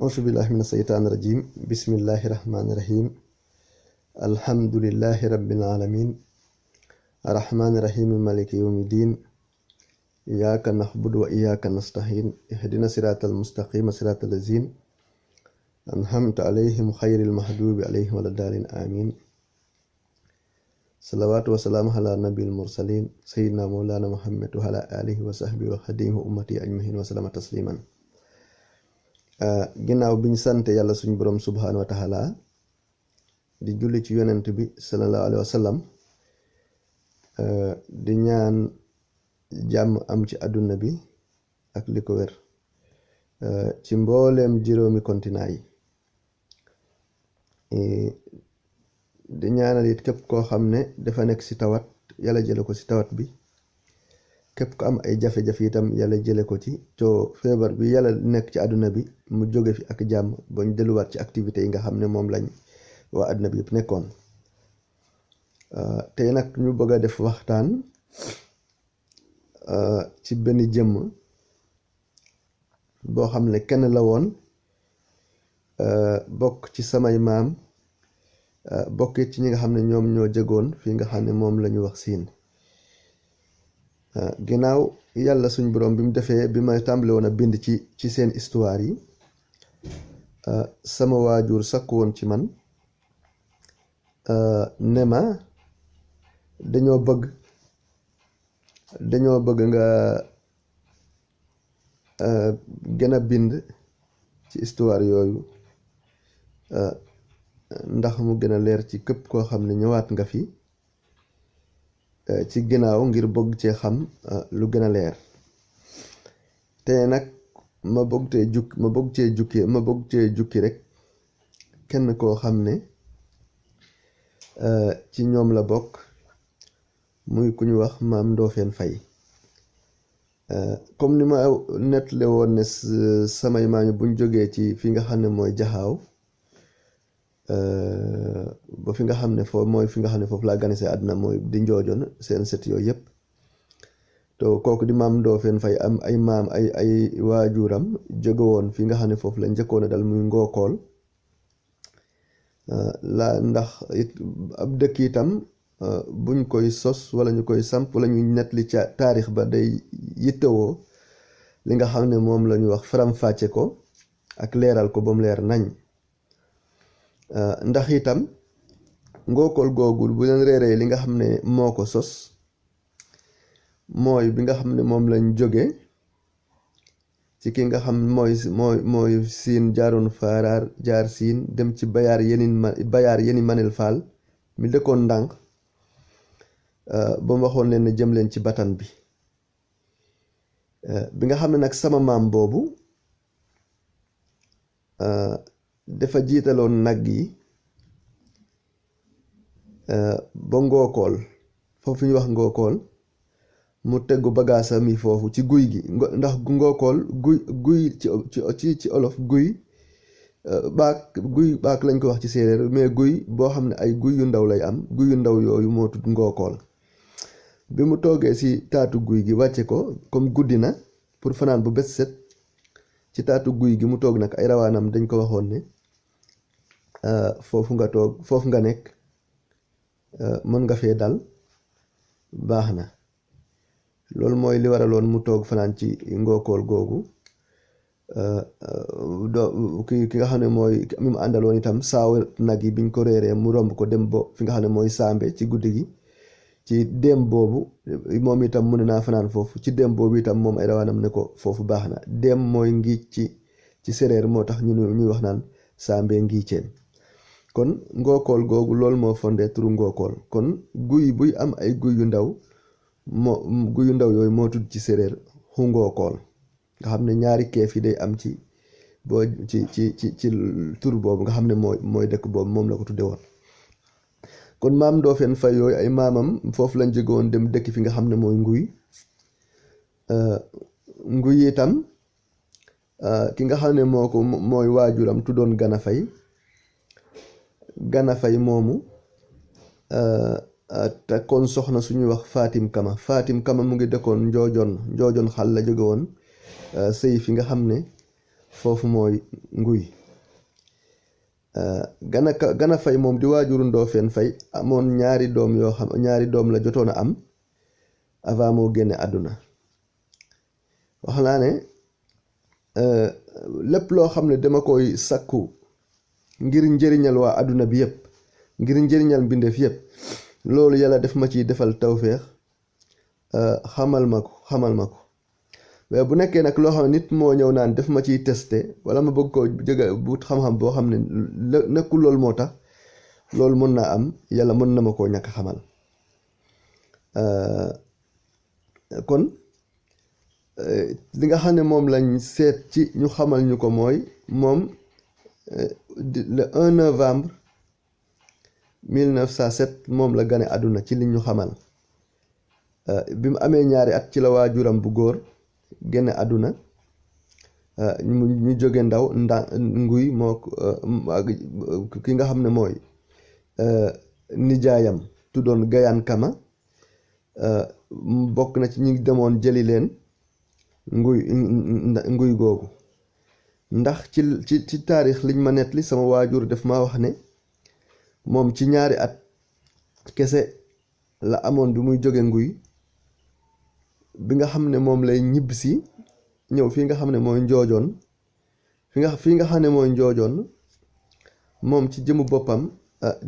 auzu billahi mina seytaani rajim bismillahi rahmaani rahim alhamdulillahi rabbil alamin arrahmaani rahim maliki yawmi din iyyaka na'budu wa iyyaka nasta'in ihdina siratal mustaqima siratal lazina an'amta alayhim ghayril maghdubi alayhim waladdallin amin salawatu wa salaamu ala nabiyil mursalin sayyidina mawlana muhammad wa ala alihi wa sahbihi wa khadimihi wa ummati ajmahin wa sallama tasliman. Ginnaaw biñ sante yàlla suñu borom subhanahu wa taala di julli ci yonent bi sallallahu alayhi wa sallam di ñaan jàmm am ci àdduna bi ak li ko wér ci mbooleem juróomi continent yi di ñaanal it képp koo xam ne dafa nekk ci tawat yàlla jële ko ci tawat bi, képp ko am ay jafe-jafe itam yàlla jële ko ci feebar bi yàlla nekk ci àdduna bi mu jóge fi ak jàmm ba ñu delluwaat ci activités yi nga xam ne moom lañ waa àdduna bi yëpp nekkoon. Tey nag ñu bëgg a def waxtaan ci benn jëmm boo xam ne kenn la woon, bokk ci samay maam, bokk ci ñi nga xam ne ñoom ñoo jëgoon fii nga xam ne moom la ñu wax siin. Ginnaaw yàlla suñ borom bi mu defee bi may tàmbale woon a bind ci seen histoire yi, sama waajur sakku woon ci man ne ma dañoo bëgg nga gën a bind ci histoire yooyu ndax mu gën a leer ci képp koo xam ne ñëwaat nga fi ci ginnaaw ngir bëgg cee xam lu gën a leer. te nag ma bëgg cee jukki rek kenn koo xam ne ci ñoom la bokk, muy ku ñu wax maam Ndofène Faye. comme ni ma nettale woon ne samay maam buñ jógee ci fi nga xam ne mooy jaxaaw ba fi nga xam ne foofu laa ganisee àdduna mooy di njoojoon seen set yooyu yëpp. to kooku di maam Ndofène Faye am ay maam ay waajuram jóge woon fi nga xam ne foofu la njëkkoon a dal muy ngookool ndax it ab dëkk itam buñ koy sos wala ñu koy samp wala ñu nettali ca taarix ba day yittewoo li nga xam ne moom la ñu wax faram-fàcce ko ak leeral ko ba mu leer nañ. ndax itam ngookool googu bu leen réeree li nga xam ne moo ko sos mooy bi nga xam ne moom lañ jóge ci ki nga xam mooy siin jaaroon faaraar jaar siin dem ci bayaar yeni manel faal mi dëkkoon ndànk ba mu waxoon leen ne jëm leen ci batan bi nga xam ne nag sama maam boobu dafa jiitaloon nag yi ba ngookool foofu ñu wax ngookool mu teggu bagaasam yi foofu ci guy gi ndax ngookool guy ci olof guy baak lañ ko wax ci séeréer, mais guy boo xam ne ay guy yu ndaw lay am, guy yu ndaw yooyu moo tudd ngookool. bi mu toogee ci taatu guy gi wàcce ko comme guddi na pour fanaan bu bët set ci taatu guy gi mu toog nag ay rawaanam dañ ko waxoon ne foofu nga nekk, mën nga fee dal, baax na. loolu mooy li waraloon mu toog fanaan ci ngookool googu. ki nga xam ne mooy mi mu àndaloon itam saaw nag yi biñ ko réeree mu romb ko dem bo fi nga xam ne mooy Sambe ci guddi gi. ci dem boobu moom itam mu ne naa fanaan foofu ci dem boobu itam moom ay rawaanam ne ko foofu baax na. dem mooy ngiic ci séréer, moo tax ñuy wax naan Sambe ngiiceen. kon ngookool googu loolu moo fondé turu ngookool. kon guy buy am ay guy yu ndaw yooyu moo tudd ci séréer xu ngookool, nga xam ne ñaari keef yi day am ci tur boobu nga xam ne mooy dëkk boobu moom la ko tudde woon. kon maam Ndofène Faye yooyu ay maamam foofu lañ jóge woon dem dëkk fi nga xam ne mooy nguy itam ki nga xam ne mooy waajuram tuddoon Gana Faye moomu te kon soxna suñuy wax Fatim Kama mu ngi dëkkoon njoojoon xal la jóge woon sëy fi nga xam ne foofu mooy nguy. Gana Fay moom di waajuru Ndoofeen Fay amoon ñaari doom la jotoon a am avant moo génne àdduna. wax naa ne lépp loo xam ne dama koy sakku ngir njëriñal waa àdduna bi yëpp, ngir njëriñal mbindeef yëpp, loolu yàlla def ma ciy defal tawféex xamal ma ko. mais bu nekkee nag loo xam ne nit moo ñëw naan def ma ciy testé wala ma bëgg koo jëga bu xam-xam boo xam ne nekkul loolu moo tax, loolu mën naa am yàlla mën na ma koo ñàkk xamal. kon li nga xam ne moom lañ seet ci ñu xamal ñu ko mooy moom le 1 novembre 1907 moom la gane àdduna ci li ñu xamal. bi mu amee ñaari at ci la waajuram bu góor génne àdduna. ñu jóge ndaw nguy moo ki nga xam ne mooy nijaayam tuddoon Gayaan Kama bokk na ci ñi demoon jëli leen nguy googu. ndax ci taarix liñ ma nettali sama waajur def ma wax ne moom ci ñaari at kese la amoon bi muy jóge nguy, bi nga xam ne moom lay ñibbisi ñëw fii nga xam ne mooy njoojoon. fii nga xam ne mooy njoojoon moom ci jëmu boppam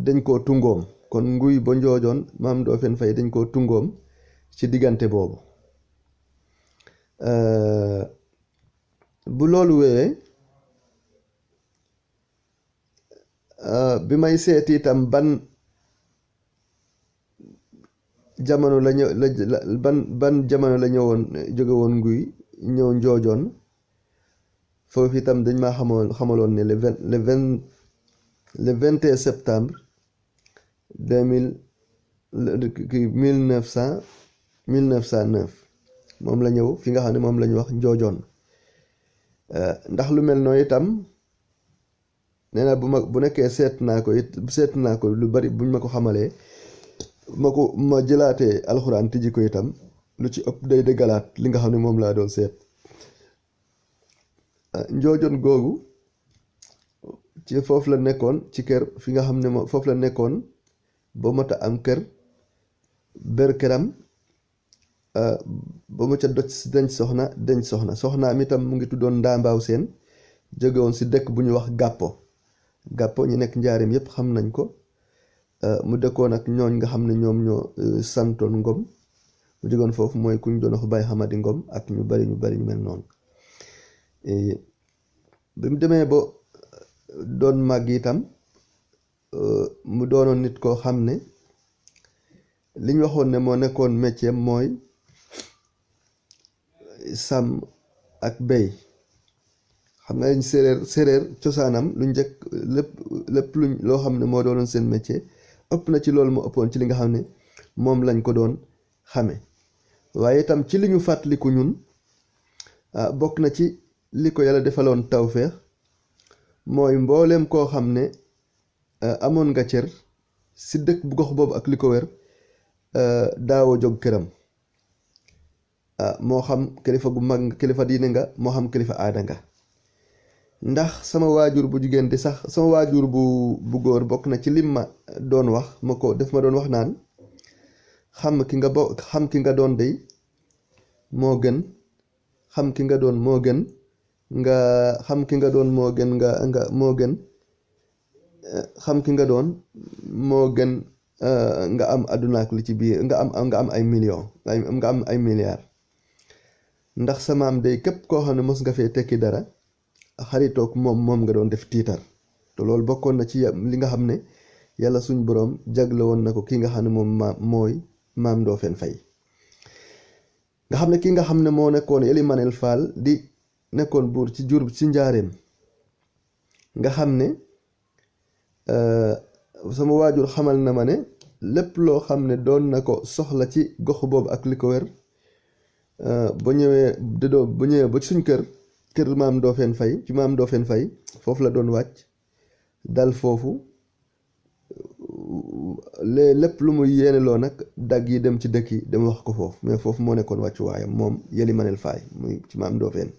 dañ koo tungoom. kon nguy ba njoojoon maam Ndoofeen Fay dañ koo tungoom ci diggante boobu. bu loolu wéyee bi may seeti itam ban jamono ban jamono la ñëwoon jóge woon nguy ñëw njoojoon, foofu itam dañ ma xamaloon ne le 21 septembre 1909 moom la ñëw fi nga xam ne moom la ñu wax njoojoon. ndax lu mel noonu itam nee na bu nekkee seet naa ko lu bari buñ ma ko xamalee ma jëlaatee alxuraan tijji ko itam lu ci ëpp day dëggalaat li nga xam ne moom laa doon seet. njoojoon googu ci foofu la nekkoon ci kër fi nga xam ne moom foofu la nekkoon ba mata am kër ber këram ba mu ca doj si denc soxnaam itam mu ngi tuddoon Ndaambaaw Seen, jóge woon si dëkk bu ñu wax Gàppo ñu nekk njaareem yépp xam nañ ko. mu dëkkoon ak ñooñ nga xam ne ñoom ñoo santoon Ngom. mu jógoon foofu mooy kuñ doon wax Baay Xamadi Ngom ak ñu bari ñu mel noonu. bi mu demee ba doon màgg itam mu doonoon nit koo xam ne liñ waxoon ne moo nekkoon métier mooy sàmm ak béy. xam nga séeréer cosaanam lu njëkk lépp loo xam ne moo doonoon seen métier ëpp na ci loolu mu ëppoon ci li nga xam ne moom lañ ko doon xame. waaye itam ci li ñu fàttaliku ñun bokk na ci li ko yàlla defaloon tawféex mooy mbooleem koo xam ne amoon nga cër si dëkk bu gox boobu ak li ko wér daawoo jóg këram. moo xam kilifa gu mag nga, kilifa diine nga, moo xam kilifa aada nga. ndax sama waajur bu jigéen di sax sama waajur bu góor bokk na ci lim ma doon wax ma doon wax naan xam ki nga doon dey moo gën xam ki nga doon moo gën nga xam ki nga doon moo gën nga moo gën xam ki nga doon moo gën nga am àdduna ak li ci biir nga am ay millions nga am ay milliards. ndax sa maam day képp koo xam ne mos nga fee tekki dara xaritoog moom nga doon def tiitar. te loolu bokkoon na ci li nga xam ne yàlla suñ boroom jagle woon na ko ki nga xam ne moom mooy maam Ndoofeen Fay. nga xam ne ki nga xam ne moo nekkoon Elimanel Fall di nekkoon buur ci njaareem. nga xam ne sama waajur xamal na ma ne lépp loo xam ne doon na ko soxla ci gox boobu ak li ko wér ba ñëwee ba suñ kër maam Ndoofeen Fay ci maam Ndoofeen Fay foofu la doon wàcc dal foofu lépp lu muy yéeneloo nag dagg yi dem ci dëkk yi dem wax ko foofu mais foofu moo nekkoon wàccu waayam moom Elimanel Fall muy ci maam Ndoofeen.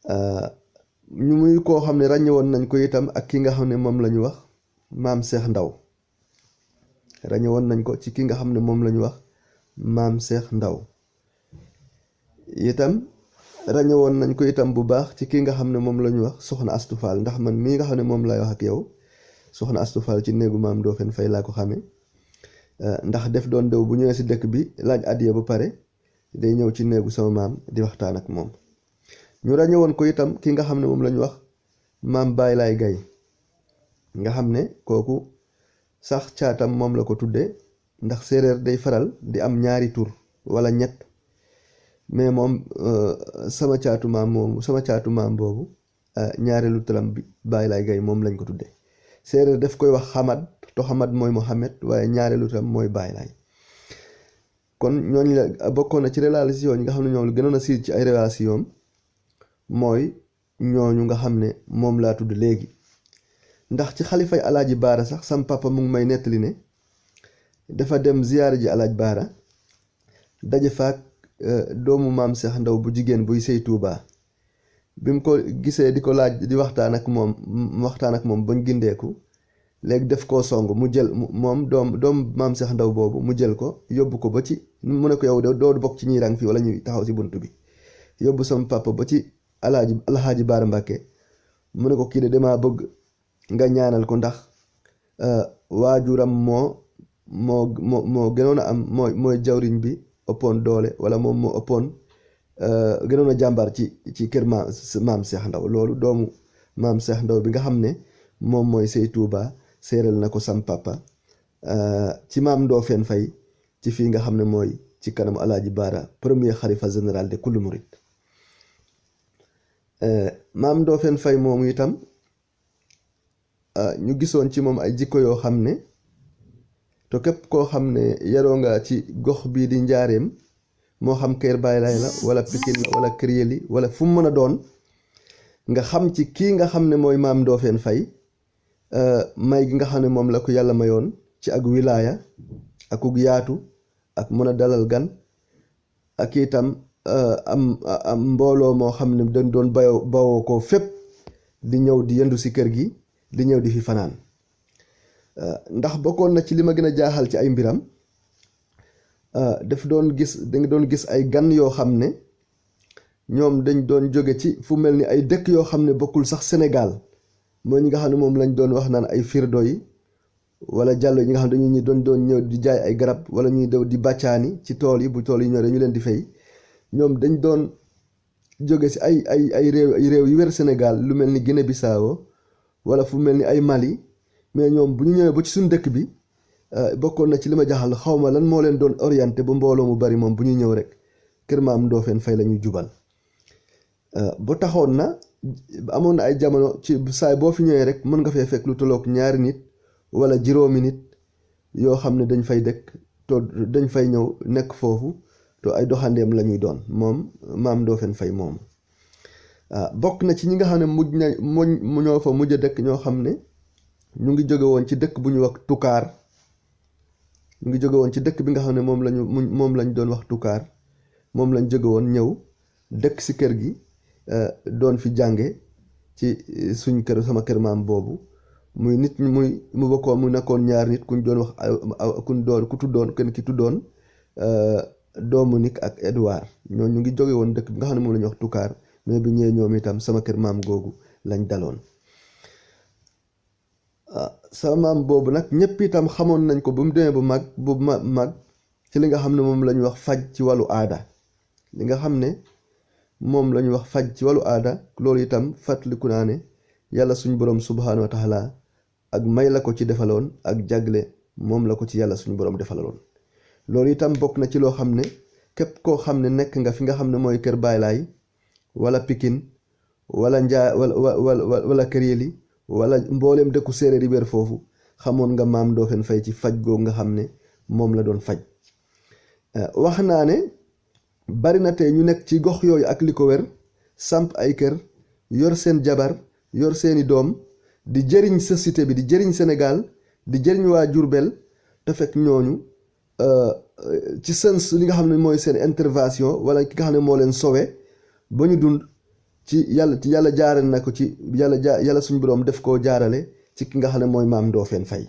ñu muy koo xam ne ràññewoon nañ ko itam ak ki nga xam ne moom la ñu wax maam Cheikh Ndaw ràññewoon nañ ko ci ki nga xam ne moom la ñu wax maam Cheikh Ndaw itam ràññewoon nañ ko itam bu baax ci ki nga xam ne moom la ñu wax soxna Astu Fall ndax man mii nga xam ne moom lay wax ak yow soxna Astu Fall ci néegu maam Ndofène Faye laa ko xamee ndax def doon dew bu ñëwee si dëkk bi laaj addiya ba pare day ñëw ci néegu sama maam di waxtaan ak moom ñu ràññewoon ko itam ki nga xam ne moom la ñu wax maam Baay Laay Gay nga xam ne kooku sax caatam moom la ko tuddee ndax séeréer day faral di am ñaari tur wala ñett mais moom sama caatu maam boobu ñaareelu turam bi Baay Laay Gay moom lañ ko tuddee séeréer daf koy wax xamad to xamad mooy Mohamed waaye ñaareelu turam mooy Baay Laay kon ñooñu la bokkoon na ci relation yi nga xam ne ñoom la gënoon a siir ci ay relation mooy ñooñu nga xam ne moom laa tudd léegi ndax ci xalifay alaaji baara sax sam papa mu ngi may nettali ne dafa dem ziyaara ji alaaj baara daje faak doomu maam Seex Ndaw bu jigéen buy sëy Tuubaa bi mu ko gisee di ko laaj di waxtaan ak moom bañ gindeeku léegi def koo song mu jël moom doom maam Seex Ndaw boobu mu jël ko yóbbu ko ba ci mu ne ko yow doo bokk ci ñiy rang fii wala ñuy taxaw si bunt bi yóbbu sama papa ba ci alxaaji baara Mbàkke mu ne ko kii de damaa bëgg nga ñaanal ko ndax waajuram moo gënoon a am mooy jawriñ bi ëppoon doole wala moom moo ëppoon gënoon a jàmbar ci kër maam Seex Ndaw loolu doomu maam Seex Ndaw bi nga xam ne moom mooy sëy Tuuba séeral na ko sam papa ci maam Ndofène Faye ci fii nga xam ne mooy ci kanamu alaaji baara premier xalifa général de kullu murid maam Ndofène Faye moomu itam ñu gisoon ci moom ay jikko yoo xam ne te képp koo xam ne yaroo nga ci gox bii di njaareem moo xam Kër Baay Laay la wala Pikine la wala Kër Yëli wala fu mu mën a doon nga xam ci kii nga xam ne mooy maam Ndofène Faye may gi nga xam ne moom la ko yàlla mayoon ci ak wilaaya ak ug yaatu ak mën a dalal gan ak itam am mbooloo moo xam ne dañ doon bawoo ko fépp di ñëw di yendu si kër gi di ñëw di fi fanaan ndax bokkoon na ci li ma gën a jaaxal ci ay mbiram danga doon gis ay gan yoo xam ne ñoom dañ doon jóge ci fu mel ni ay dëkk yoo xam ne bokkul sax Sénégal mooy ñi nga xam ne moom lañ doon wax naan ay firdo yi wala jàllo yi ñi nga xam ne dañuy doon ñëw di jaay ay garab wala ñuy daw di bàccaani ci tool yi bu tool yi ñoree ñu leen di fay ñoom dañ doon jóge si ay réew yu wér Sénégal lu mel ni Guinée Bissau wala fu mel ni ay Mali mais ñoom bu ñu ñëwee ba ci suñu dëkk bi bokkoon na ci li ma jaaxal xaw ma lan moo leen doon orienté ba mbooloo mu bari moom bu ñuy ñëw rek kër maam Ndofène Faye la ñuy jubal ba taxoon na amoon na ay jamono ci saay boo fi ñëwee rek mën nga fee fekk lu tollook ñaari nit wala juróomi nit yoo xam ne dañ fay dëkk to dañ fay ñëw nekk foofu to ay doxandeem la ñuy doon moom maam Ndofène Faye moom bokk na ci ñi nga xam ne mu ñoo fa mujj a dëkk ñoo xam ne ñu ngi jóge woon ci dëkk bu ñu wax Tukaar ñu ngi jóge woon ci dëkk bi nga xam ne moom lañ doon wax Tukaar moom lañ jóge woon ñëw dëkk si kër gi doon fi jànge ci suñ kër sama kër maam boobu muy nit mu bokkoon mu nekkoon ñaar nit kuñ doon wax ku tuddoon kenn ki tuddoon Dominique ak Edouard ñoo ñu ngi jóge woon dëkk bi nga xam ne moom la ñuy wax Tukaar mais bi ñëwee ñoom itam sama kër maam googu lañ daloon sama maam boobu nag ñëpp itam xamoon nañ ko bu mu demee bu mag ci li nga xam ne moom la ñuy wax faj ci wàllu aada li nga xam ne moom la ñuy wax faj ci wàllu aada loolu itam fàttaliku naa ne yàlla suñ borom subhaanahu wa taala ak may la ko ci defaloon ak jagle moom la ko ci yàlla suñ borom defaloon loolu itam bokk na ci loo xam ne képp koo xam ne nekk nga fi nga xam ne mooy kër Baay Laay wala Pikine wala wala Kër Yëli wala mbooleem dëkku séeréer yi wér foofu xamoon nga maam Ndofène Faye ci faj googu nga xam ne moom la doon faj wax naa ne bari na tey ñu nekk ci gox yooyu ak li ko wér samp ay kër yor seen jabar yor seeni doom di jëriñ société bi di jëriñ Sénégal di jëriñ waa Jurbel te fekk ñooñu ci seen li nga xam ne mooy seen intervention wala ki nga xam ne moo leen sowe ba ñu dund yàlla jaarale na ko ci yàlla suñ boroom def koo jaarale ci ki nga xam ne mooy maam Ndofène Faye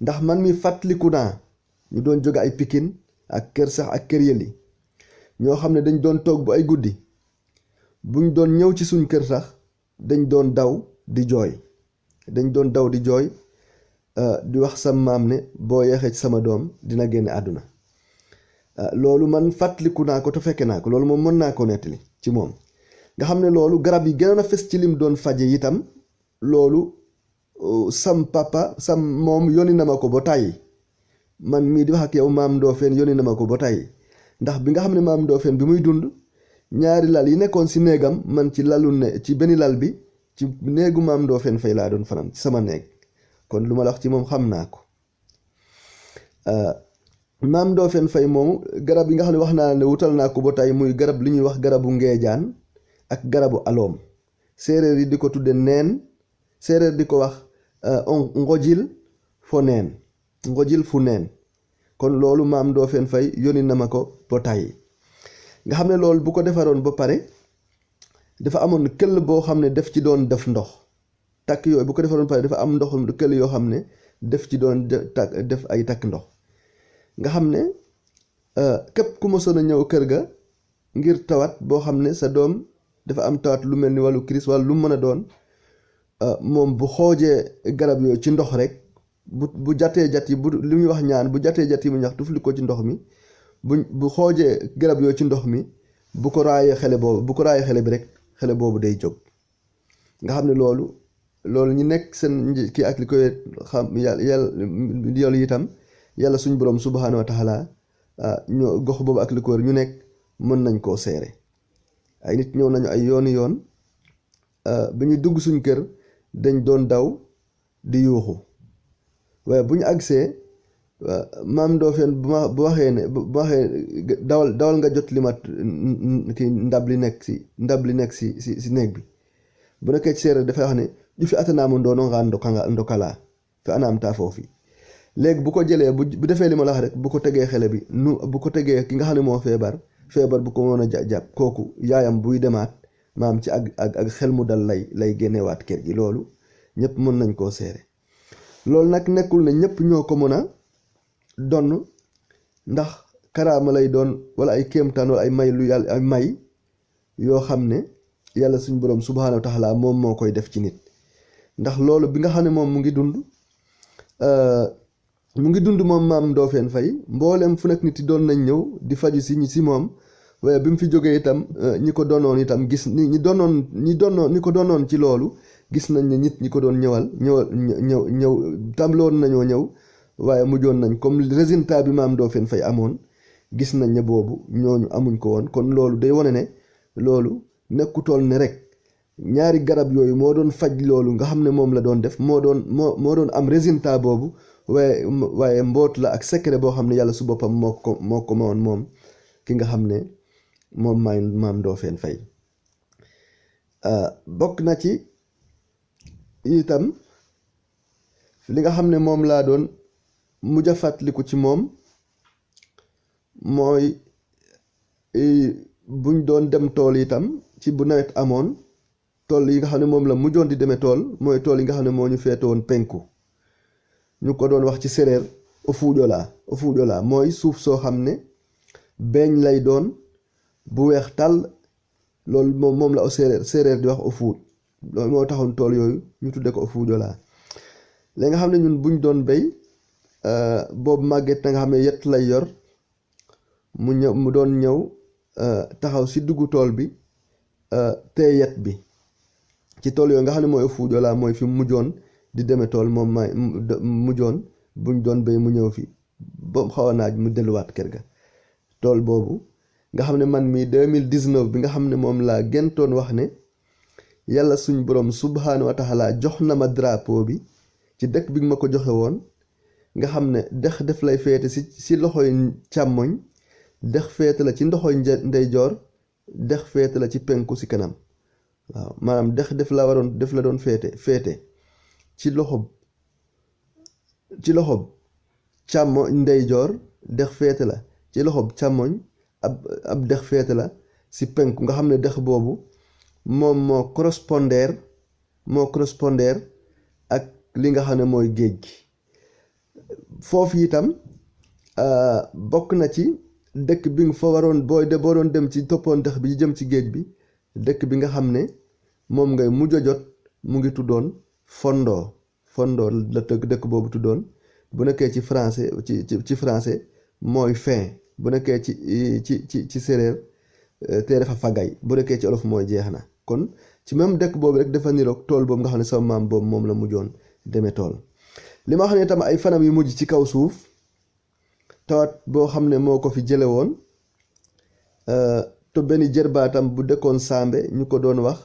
ndax man mi fàttaliku naa ñu doon jóge ay Pikine ak Kër Sax ak Kër Yëli ñoo xam ne dañ doon toog bu ay guddi buñ doon ñëw ci suñ kër sax dañ doon daw di jooy di wax sa maam ne boo yeexee ci sama doom dina génne àdduna loolu man fàttaliku naa ko te fekke naa ko loolu moom mën naa ko nettali ci moom nga xam ne loolu garab yi gënoon a fes ci lim doon faje itam loolu sam papa sam moom yónni na ma ko ba tàyyi man mii di wax ak yow maam Ndofène yónni na ma ko ba tàyyi ndax bi nga xam ne maam Ndofène bi muy dund ñaari lal yi nekkoon si néegam man ci benn lal bi ci néegu maam Ndofène Faye laa doon fanaan ci sama néeg kon lu ma la wax ci moom xam naa ko maam Ndofène Faye moomu garab yi nga xam ne wax naa ne wutal naa ko ba tey muy garab li ñuy wax garabu ngeejaan ak garabu aloom séeréer yi di ko tudde neen séeréer di ko wax ngojil fu neen kon loolu maam Ndofène Faye yónni na ma ko ba tey nga xam ne loolu bu ko defaroon ba pare dafa amoon këll boo xam ne def ci doon def ndox takk yooyu bu ko defaroon pare dafa am ndox këll yoo xam ne def ci doon def ay takk ndox nga xam ne képp ku mosoon a ñëw kër ga ngir tawat boo xam ne sa doom dafa am tawat lu mel ni wàllu crise wala lu mën a doon moom bu xoojee garab yooyu ci ndox rek bu jatee jat yi li muy wax ñaan bu jatee jat yi mu ñax tufli ko ci ndox mi bu xoojee garab yooyu ci ndox mi bu ko raayee xele bi rek xele boobu day jóg nga xam ne loolu ñu nekk seen kii ak li koy xam yàlla itam yàlla suñ boroom subhaanahu wa taala ñoo gox boobu ak li ko wër ñu nekk mën nañ koo seere ay nit ñëw nañu ay yooni yoon bi ñu dugg suñ kër dañ doon daw di yuuxu waaye bu ñu agsee maam Ndofène bu waxee dawal nga jot li mat kii ndab li nekk si néeg bi bu nekkee ci séeréer dafay wax ne ju fi atanaama ndoono nga ndokalaa fi anaam taa foofu léegi bu ko jëlee bu defee li ma la wax rek bu ko tegee xele bi bu ko tegee ki nga xam ne moo feebar bu ko mën a jàpp kooku yaayam buy demaat maam ci ak xel mu dal lay génnewaat kër gi loolu ñëpp mën nañ koo seere loolu nag nekkul ne ñëpp ñoo ko mën a donn ndax karaama lay doon wala ay kéemtaan wala ay may ay may yoo xam ne yàlla suñ boroom subhaanahu wa taala moom moo koy def ci nit ndax loolu bi nga xam ne moom mu ngi dund moom maam Ndofène Faye mboolem fu nekk nit yi doon nañ ñëw di faju si moom waaye bi mu fi jógee itam ñi ko doonoon itam gis ñi ko doonoon ci loolu gis nañ ne nit ñi ko doon ñëw tàmbaloon nañoo ñëw waaye mujjoon nañ comme résultat bi maam Ndofène Faye amoon gis nañ ne boobu ñooñu amuñ ko woon kon loolu day wane ne loolu nekkutoon ne rek ñaari garab yooyu moo doon faj loolu nga xam ne moom la doon def moo doon am résultat boobu waaye mboot la ak secret boo xam ne yàlla su boppam moo ko mawoon moom ki nga xam ne moom maam Ndofène Faye bokk na ci itam li nga xam ne moom laa doon mujj a fàttaliku ci moom mooy buñ doon dem tool itam ci bu nawet amoon tool yi nga xam ne moom la mujjoon di demee tool mooy tool yi nga xam ne moo ñu feete woon penku ñu ko doon wax ci séeréer o fuujola mooy suuf soo xam ne beeñ lay doon bu weex tàll loolu moom la o séeréer di wax o fuuj loolu moo taxoon tool yooyu ñu tudde ko o fuujola léegi nga xam ne ñun buñ doon béy boobu màgget na nga xam ne yett lay yor mu doon ñëw taxaw si duggu tool bi tee yet bi ci tool yooyu nga xam ne mooy o fuujola mooy fi mujjoon di demee tool moom mujjoon buñ doon béy mu ñëw fi ba xaw a naaj mu delluwaat kër ga tool boobu nga xam ne man mii 2019 bi nga xam ne moom laa gentoon wax ne yàlla suñ boroom subhaanahu wa taala jox na ma drapeau bi ci dëkk bi ma ko joxe woon nga xam ne def lay féete si loxoy càmmoñ dex féete la ci ndoxoy ndeyjoor dex féete la ci penku si kanam waaw maanaam def la doon féete ci loxob càmmoñ ndeyjoor dex féete la ci loxob càmmoñ ab dex féete la si penku nga xam ne dex boobu moom moo correspondre ak li nga xam ne mooy géej gi. foofu itam bokk na ci dëkk bi nga fa waroon boo doon dem ci toppoon dex bi jëm ci géej bi, dëkk bi nga xam ne moom ngay mujj a jot mu ngi tuddoon Fondo la dëkk boobu tuddoon. bu nekkee ci français ci français mooy fin, bu nekkee ci séeréer te dafa fagay, bu nekkee ci olof mooy jeex na. kon ci même dëkk boobu rek dafa niroog tool boobu nga xam ne sama maam boobu moom la mujjoon demee tool. li ma xam ne tam ay fanam yu mujj ci kaw suuf, tawat boo xam ne moo ko fi jële woon, te benn jërbaatam bu dëkkoon Sambe ñu ko doon wax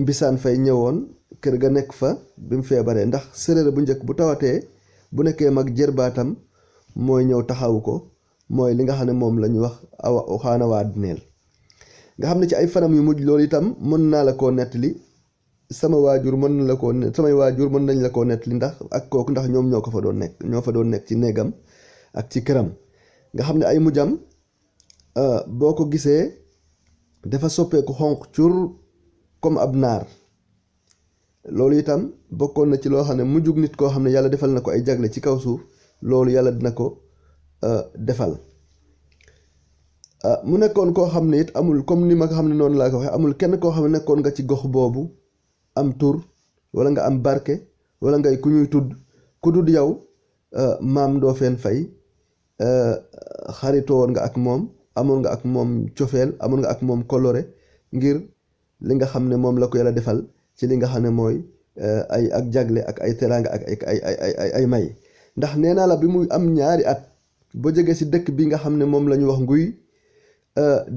Mbisaan Fay ñëwoon kër ga nekk fa bi mu feebaree, ndax séeréer bu njëkk bu tawatee bu nekkee mag jërbaatam mooy ñëw taxawu ko, mooy li nga xam ne moom la ñu wax xaana waa dineel. nga xam ne ci ay fanam yu mujj loolu itam mën naa la koo nettali, samay waajur mën nañ la koo nettali ndax ak kooku, ndax ñoom ñoo fa doon nekk ci néegam ak ci këram. nga xam ne ay mujjam boo ko gisee dafa soppeeku xonq cur comme ab naar. loolu itam bokkoon na ci loo xam ne mujjug nit koo xam ne yàlla defal na ko ay jagle ci kaw suuf, loolu yàlla dina ko defal. mu nekkoon koo xam ne it amul, comme ni ma ko xam ne noonu laa ko waxee, amul kenn koo xam ne nekkoon nga ci gox boobu am tur wala nga am barke wala ngay ku ñuy tudd ku dul yow Maam Ndofène Faye. xaritoo woon nga ak moom, amoon nga ak moom cofeel, amoon nga ak moom kolore ngir li nga xam ne moom la ko yàlla defal ci li nga xam ne mooy ay ak jagle ak ay teraanga ak ay may. ndax nee naa la bi muy am ñaari at ba jóge si dëkk bi nga xam ne moom la ñu wax Nguy,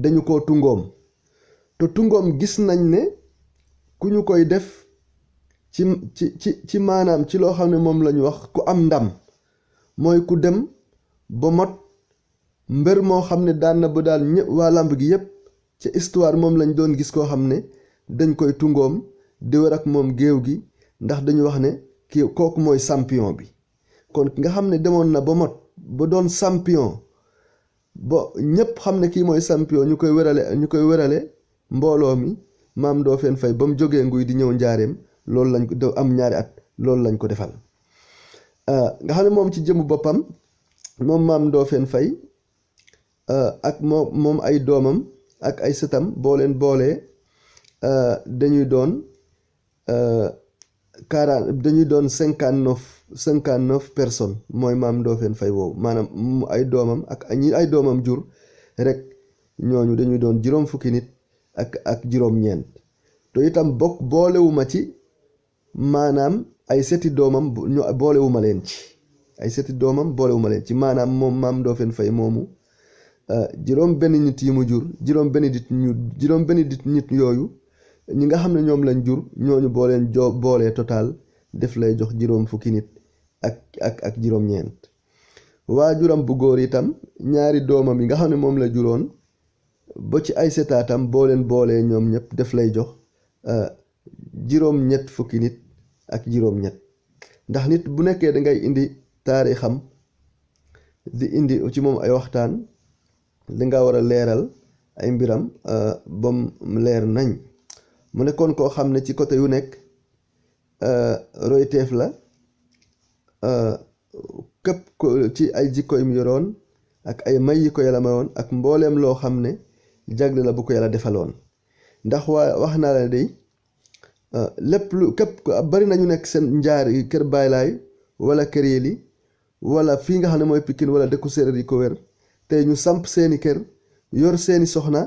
dañu ko tungoom. te tungoom gis nañ ne ku ñu koy def ci maanaam ci loo xam ne moom la ñu wax ku am ndam, mooy ku dem ba mot mbër moo xam ne daan na ba daal ñëpp waa làmb gi yépp ci histoire moom lañ doon gis koo xam ne dañ koy tungoom di wër ak moom géew gi, ndax dañu wax ne kooku mooy champion bi. kon ki nga xam ne demoon na ba mot ba doon champion, ba ñëpp xam ne kii mooy champion, ñu koy wërale mbooloo mi, Maam Ndofène Faye ba mu jógee Nguy di ñëw njaareem, loolu lañ ko am ñaari at, loolu lañ ko defal. nga xam ne moom ci jëmu boppam moom Maam Ndofène Faye ak moom ay doomam ak ay sëtam boo leen boolee dañuy doon 59 personnes, mooy Maam Ndofène Faye boobu. maanaam ay doomam ak ñi ay doomam jur rek ñooñu dañuy doon juróom fukki nit ak juróom-ñeent. te itam boolewuma ci maanaam ay seti doomam boolewuma leen ci. ay seti doomam boolewuma leen ci maanaam moom Maam Ndofène Faye moomu juróom benn nit yi mu jur, juróom benn nit yooyu ñi nga xam ne ñoom lañ jur, ñooñu boolee total def lay jox juróom fukki nit ak juróom-ñeent. waajuram bu góor itam ñaari doomam yi nga xam ne moom la juróon ba ci ay setaatam boolee ñoom ñëpp def lay jox juróom-ñett fukki nit ak juróom-ñett. ndax nit bu nekkee da ngay indi taarixam di indi ci moom ay waxtaan, danga war a leeral ay mbiram bam leer nañ. mu nekkoon koo xam ne ci côté yu nekk royteef la, képp ko ci ay jikko yu mu yoroon ak ay may yi ko yàlla mayoon ak mbooleem loo xam ne jagle la bu ko yàlla defaloon. ndax wax naa la day lépp lu képp bari nañu nekk seen njaar yi kër Baylaay wala kër Yeli wala fii nga xam ne mooy Pikine wala dëkku séeréer yi ko wér, tey ñu samp seeni kër yor seeni soxna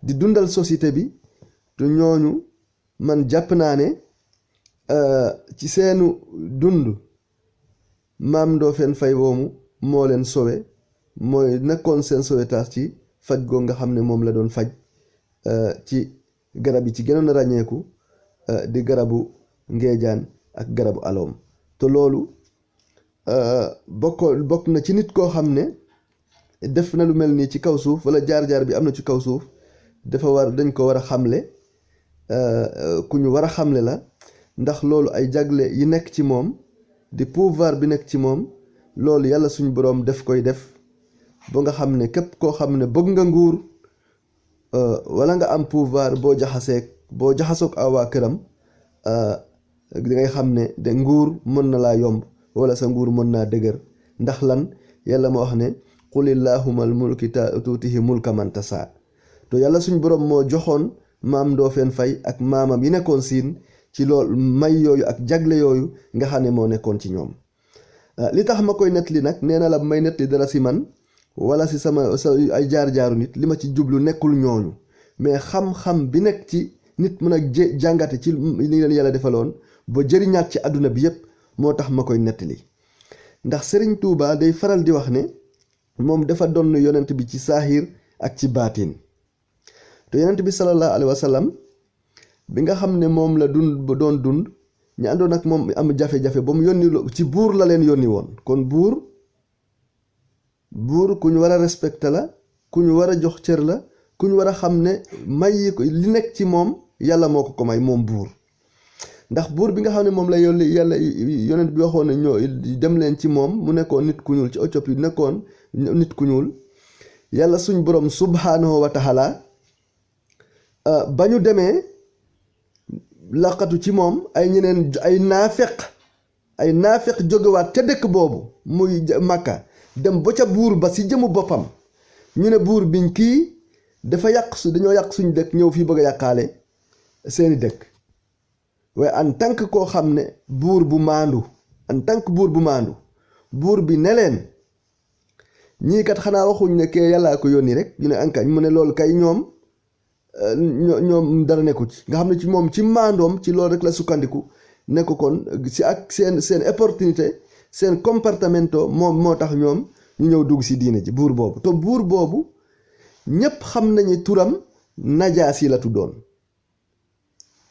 di dundal société bi. te ñooñu man jàpp naa ne ci seenu dund Maam Ndofène Faye woomu moo leen sowe, mooy nekkoon seen sowetaas ci faj goo nga xam ne moom la doon faj ci garab yi ci gënoon a ràññeeku di garabu ngeejaan ak garabu aloom. te loolu bokk na ci nit koo xam ne def na lu mel nii ci kaw suuf, wala jaar-jaar bi am na ci kaw suuf, dañ ko war a xamle, ku ñu war a xamle la. ndax loolu ay jagle yi nekk ci moom di pouvoir bi nekk ci moom, loolu yàlla suñu boroom def koy def ba nga xam ne képp koo xam ne bëgg nga nguur wala nga am pouvoir boo jaxasoog waa këram di ngay xam ne de nguur mën na laa yomb wala sa nguur mën naa dëgër. ndax lan yàlla moo wax ne qulillaahumal mulki tuutihi mulka man tasaa. to yàlla suñ borom moo joxoon maam Ndoofeen Fay ak maamam yi nekkoon siin ci loolu may yooyu ak jagle yooyu nga xam ne moo nekkoon ci ñoom. li tax ma koy nettali nag nee na la may nettali dara si man wala si sama ay jaar-jaaru nit li ma ci jublu nekkul ñooñu mais xam-xam bi nekk ci nit mën a jàngate ci li leen yàlla defaloon ba jëriñaat ci àdduna bi yépp moo tax ma koy nettali. ndax Serigne Touba day faral di wax ne moom dafa doon yonent bi ci saahir ak ci baatin te yonent bi sallallahu alayhi wa sallam bi nga xam ne moom la doon dund ñu àndoon ak moom am jafe-jafe ba mu yónni ci buur la leen yónni woon. kon buur ku ñu war a respecté la ku ñu war a jox cër la ku ñu war a xam ne may yi ko li nekk ci moom yàlla moo ko may moom buur. ndax buur bi nga xam ne moom la yàlla yonent bi waxoon ne ñoo dem leen ci moom mu nekkoon nit ku ñuul ci Éthiopie nekkoon nit ku ñuul yàlla suñ borom subhaanahu wa taala ba ñu demee laqatu ci moom ay ñeneen ay naafeq jógewaat ca dëkk boobu muy Makka dem ba ca buur ba si jëmu boppam ñu ne buur biñ kii dañoo yàq suñ dëkk ñëw fii bëgg a yàqaale seeni dëkk. waaye en tant que koo xam ne buur bu maandu buur bi ne leen ñii kat xanaa waxuñ ne kee yàllaa ko yónni rek ñu ne ankañ mu ne loolu kay ñoom dara nekku ci nga xam ne ci moom ci maandoom ci loolu rek la sukkandiku ne ko kon si ak seen opportunité seen comportemento moom moo tax ñoom ñu ñëw dugg si diine ji buur boobu te buur boobu ñépp xam nañu turam Najaasi la tuddoon.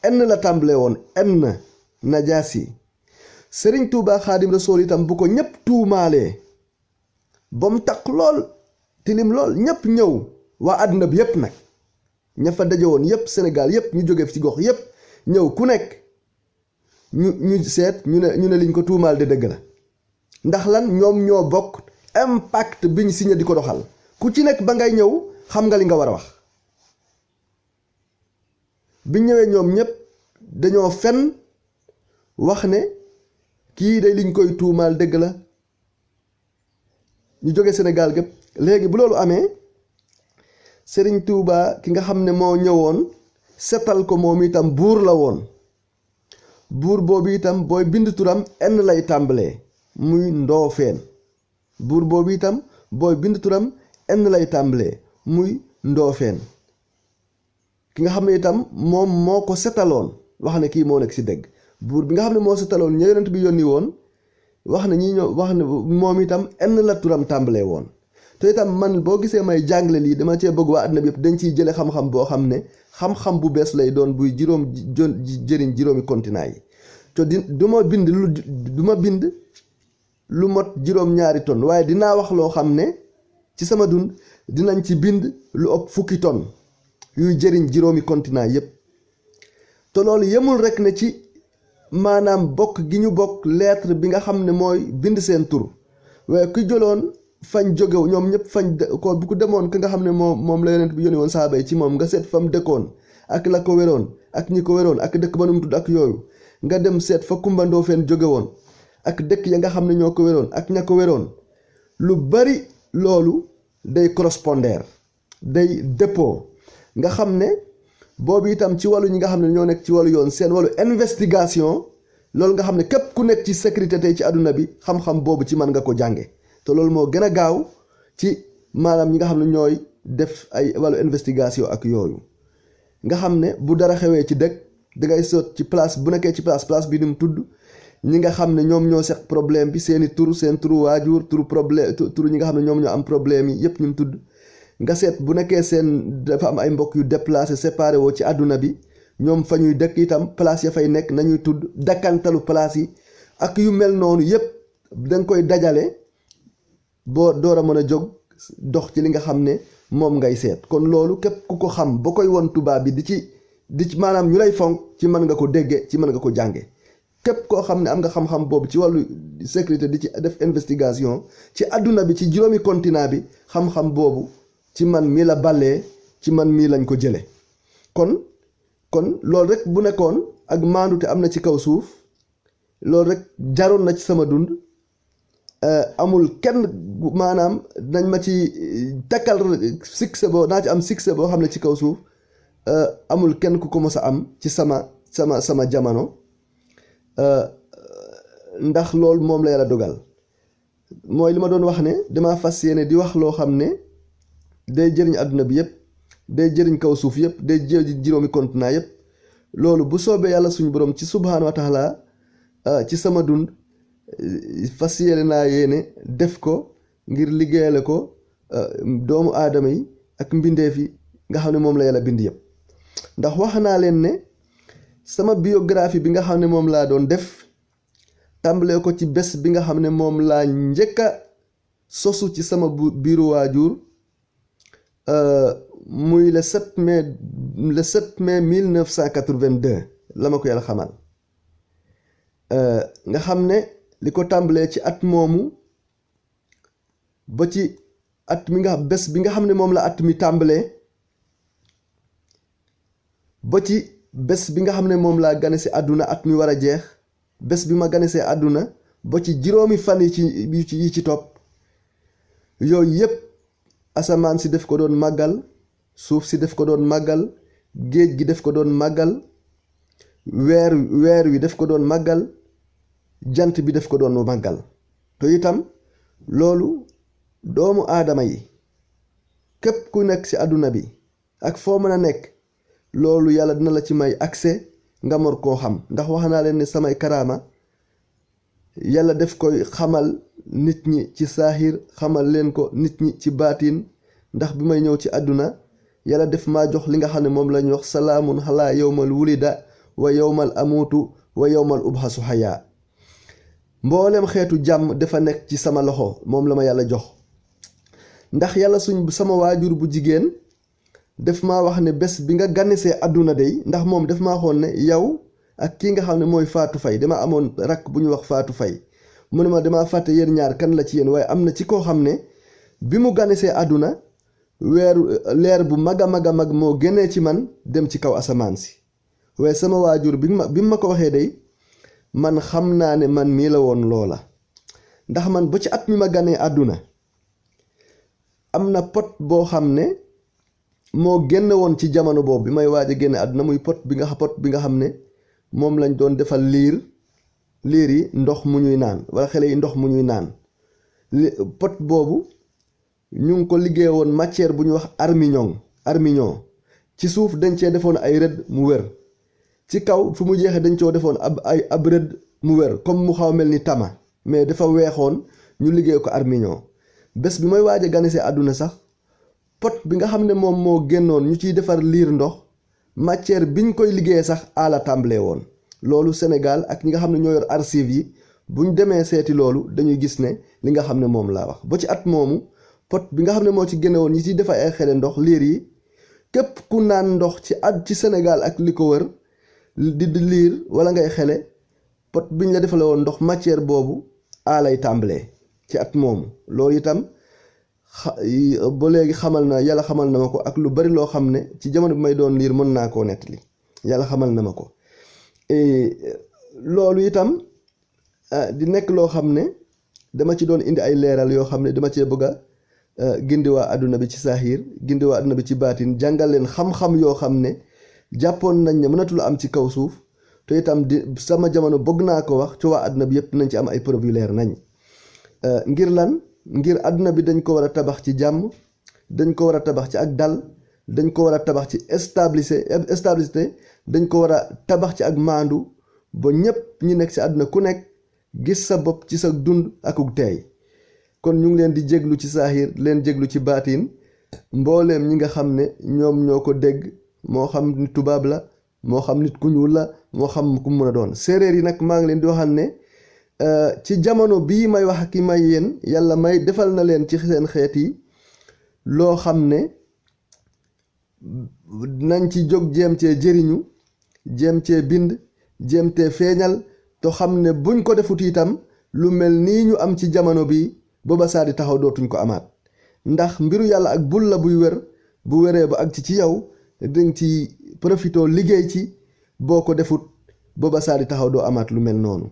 enn la tàmbale woon enn Najaasi. Sëriñ Tuubaa Xaadim Rasuul itam bu ko ñépp tuumaalee ba mu takk lool tilim lool ñépp ñëw waa àdduna bi yépp nag ña fa daje woon yépp Sénégal yépp ñu jóge ci gox yépp ñëw ku nekk ñu seet ñu ne liñ ko tuumaal de dëgg la. ndax lan ñoom ñoo bokk impact biñ signé di ko doxal ku ci nekk ba ngay ñëw xam nga li nga war a wax. biñ ñëwee ñoom ñépp dañoo fen wax ne kii day liñ koy tuumaal dëgg la ñu jóge Sénégal gépp. léegi bu loolu amee Sëriñ Tuuba ki nga xam ne moo ñëwoon setal ko moom itam buur la woon. buur boobu itam booy bind turam enn lay tàmbalee muy Ndoofeen. buur boobu itam booy bind turam enn lay tàmbalee muy Ndoofeen. ki nga xam ne itam moom moo ko setaloon wax ne kii moo nekk ci dëgg. buur bi nga xam ne moo setaloon ña yonent bi yónni woon wax ne moom itam enn la turam tàmbalee woon. te itam man boo gisee may jàngale lii dama cee bëgg waa àdduna bi yëpp dañ ciy jële xam-xam boo xam ne xam-xam bu bees lay doon buy jëriñ juróomi continent yi. te du ma bind lu mot juróom-ñaari tonn waaye dinaa wax loo xam ne ci sama dund dinañ ci bind lu ëpp fukki tonn yuy jëriñ juróomi continent yépp. te loolu yemul rek ne ci maanaam bokk gi ñu bokk lettre bi nga xam ne mooy bind seen tur waaye ku jëloon fañ jógew ñoom ñëpp ko bu ko demoon ki nga xam ne moom la yonent bi yónni woon saaba yi ci moom nga seet fa mu dëkkoon ak la ko wéroon ak ñi ko wéroon ak dëkk ba nu mu tudd ak yooyu nga dem seet fa Kumba Ndoofeen jóge woon ak dëkk ya nga xam ne ñoo ko wéroon ak ña ko wéroon lu bari loolu day correspondre day dëppoo. nga xam ne boobu itam ci wàllu ñi nga xam ne ñoo nekk ci wàllu yoon seen wàllu investigation loolu nga xam ne képp ku nekk ci sécurité tey ci àdduna bi xam-xam boobu ci mën nga ko jànge te loolu moo gën a gaaw ci maanaam ñi nga xam ne ñooy def ay wàllu investigation ak yooyu. nga xam ne bu dara xewee ci dëkk dangay sot ci place bu nekkee ci place bi ni mu tudd ñi nga xam ne ñoom ñoo seq problème bi seen turu waajur turu ñi nga xam ne ñoom ñoo am problème yi yépp ñu mu tudd. nga seet bu nekkee seen dafa am ay mbokk yu déplacé séparé woo ci àdduna bi ñoom fa ñuy dëkk itam place ya fay nekk nañuy tudd dakkantalu place yi ak yu mel noonu yépp danga koy dajale boo door a mën a jóg dox ci li nga xam ne moom ngay seet. kon loolu képp ku ko xam ba koy won tubaab bi di ci maanaam ñu lay fonk ci mën nga ko dégge ci mën nga ko jànge. képp koo xam ne am nga xam-xam boobu ci wàllu sécurité di ci def investigation ci àdduna bi ci juróomi continent bi xam-xam boobu ci man mi la balee ci man mii lañ ko jële kon loolu rek bu nekkoon ak maandute am na ci kaw suuf loolu rek jaroon na ci sama dund amul kenn maanaam nañ ma ci takkal succès boo naa ci am succès boo xam ne ci kaw suuf amul kenn ku ko mos a am ci sama jamono ndax loolu moom la yàlla dogal mooy li ma doon wax ne dama fas yéene di wax loo xam ne day jëriñ àdduna bi yëpp day jëriñ kaw suuf yëpp day jëriñ juróomi continent yëpp loolu bu soobee yàlla suñu borom ci subhaanahu wa taala ci sama dund fas yéene naa yéene def ko ngir liggéeyale ko doomu aadama yi ak mbindeef yi nga xam ne moom la yàlla bind yëpp ndax wax naa leen ne sama biographie bi nga xam ne moom laa doon def tàmbalee ko ci bés bi nga xam ne moom laa njëkk a sosu ci sama biiru waajur muy le 7 mai 1982 la ma ko yàlla xamal nga xam ne li ko tàmbalee ci at moomu ba ci at mi nga bés bi nga xam ne moom la at mi tàmbalee ba ci bés bi nga xam ne moom laa gane si àdduna at mi war a jeex bés bi ma gane see àdduna ba ci juróomi fan yi ci topp yooyu yépp asamaan si def ko doon màggal suuf si def ko doon màggal géej gi def ko doon màggal weer wi def ko doon màggal jant bi def ko doon màggal te itam loolu doomu aadama yi képp ku nekk ci àdduna bi ak foo mën a nekk loolu yàlla dina la ci may accès nga mor koo xam ndax wax naa leen ne samay karaama yàlla def koy xamal nit ñi ci saaxir xamal leen ko nit ñi ci baatin ndax bi may ñëw ci àdduna yàlla def maa jox li nga xam ne moom la ñu wax salaamun xalaa yowmal wulida wa yowmal amuutu wa yowmal ubhasu xayaa mboolem xeetu jàmm dafa nekk ci sama loxo moom la ma yàlla jox ndax yàlla sama waajur bu jigéen def maa wax ne bés bi nga ganisee àdduna day ndax moom def maa xoon ne yow ak kii nga xam ne mooy Faatu Fay dama amoon rakk bu ñu wax Faatu Fay mu ne ma dama fàtte yéen ñaar kan la ci yéen waaye am na ci koo xam ne bi mu ganisee àdduna leer bu mag a mag moo génnee ci man dem ci kaw asamaan si waaye sama waajur bi ma ko waxee day man xam naa ne man mii la woon loola ndax man ba ci at mi ma ganee àdduna am na pot boo xam ne moo génn woon ci jamono boobu bi may waaj a génne àdduna muy pot bi nga xam ne moom lañ doon defal liir yi ndox mu ñuy naan wala xale yi ndox mu ñuy naan pot boobu ñu ngi ko liggéey woon matière bu ñuy wax armignon ci suuf dañ cee defoon ay rëdd mu wér ci kaw fu mu jeexee dañ coo defoon ab rëdd mu wér comme mu xaw mel ni tama mais dafa weexoon ñu liggéey ko armignon bés bi may waaj a ganisee àdduna sax pot bi nga xam ne moom moo génnoon ñu ciy defar liir ndox matière biñ koy liggéeyee sax ala tàmbalee woon loolu Sénégal ak ñi nga xam ne ñoo yor archive yi buñ demee seeti loolu dañuy gis ne li nga xam ne moom laa wax ba ci at moomu pot bi nga xam ne moo ci génne woon ñi ciy defar ay xele ndox liir yi képp ku naan ndox ci Sénégal ak li ko wër di liir wala ngay xele pot biñ la defale woon ndox matière boobu alay tàmbalee ci at moomu loolu itam ba léegi yàlla xamal na ma ko ak lu bari loo xam ne ci jamono bi may doon liir mën naa koo nettali yàlla xamal na ma ko loolu itam di nekk loo xam ne dama ci doon indi ay leeral yoo xam ne dama cee bëgg a gindi waa àdduna bi ci saaxiir gindi waa àdduna bi ci baatin jàngal leen xam-xam yoo xam ne jàppoon nañ ne mënatul am ci kaw suuf te itam sama jamono bëgg naa ko wax ci waa àdduna bi yëpp nañ ci am ay preuve yu leer nañ ngir lan ngir àdduna bi dañ ko war a tabax ci jàmm dañ ko war a tabax ci ak dal dañ ko war a tabax ci stabilité dañ ko war a tabax ci ak maandu ba ñépp ñi nekk ci àdduna ku nekk gis sa bopp ci sa dund akuk teey kon ñu ngi leen di jéglu ci saaxiir leen jéglu ci baatin mbooleem ñi nga xam ne ñoom ñoo ko dégg moo xam nit tubaab la moo xam nit ku ñuul la moo xam ku mën a doon séeréer yi nag maa ngi leen di waxal ne ci jamono bii may wax ak may yéen yàlla may defal na leen ci seen xeet yi loo xam ne nañ ci jóg jéem cee jëriñu jéem cee bind jéem cee feeñal te xam ne buñ ko defut itam lu mel nii ñu am ci jamono bi booba saa di taxaw dootuñ ko amaat ndax mbiru yàlla ak bul la buy wér bu wéree ba ak ci yow danga ci profitoo liggéey ci boo ko defut booba saa di taxaw doo amaat lu mel noonu.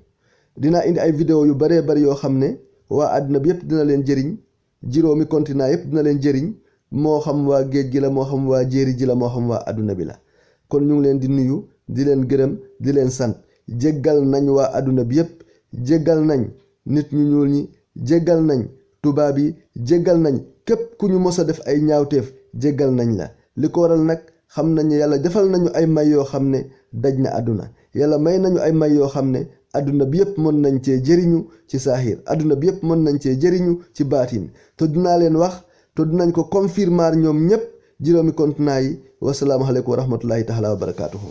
dinaa indi ay vidéo yu baree bari yoo xam ne waa àdduna bi yëpp dina leen jëriñ juróomi continent yëpp dina leen jëriñ moo xam waa géej gi la moo xam waa jéeri ji la moo xam waa àdduna bi la. kon ñu ngi leen di nuyu di leen gërëm di leen sant jéggal nañ waa àdduna bi yëpp jéggal nañ nit ñu ñuul ñi jéggal nañ tubaab yi jéggal nañ képp ku ñu mos a def ay ñaawteef jéggal nañ la. li ko waral nag xam nañ yàlla defal nañu ay may yoo xam ne daj na àdduna yàlla may nañu ay may yoo xam ne àdduna bi yëpp mën nañ cee jëriñu ci saaxiir àdduna bi yëpp mën nañ cee jëriñu ci baatin te dinaa leen wax te dinañ ko confirmer ñoom ñëpp juróomi continent yi. wassalaamu aleykum wa rahmatullahi taala wa barakaatuhu.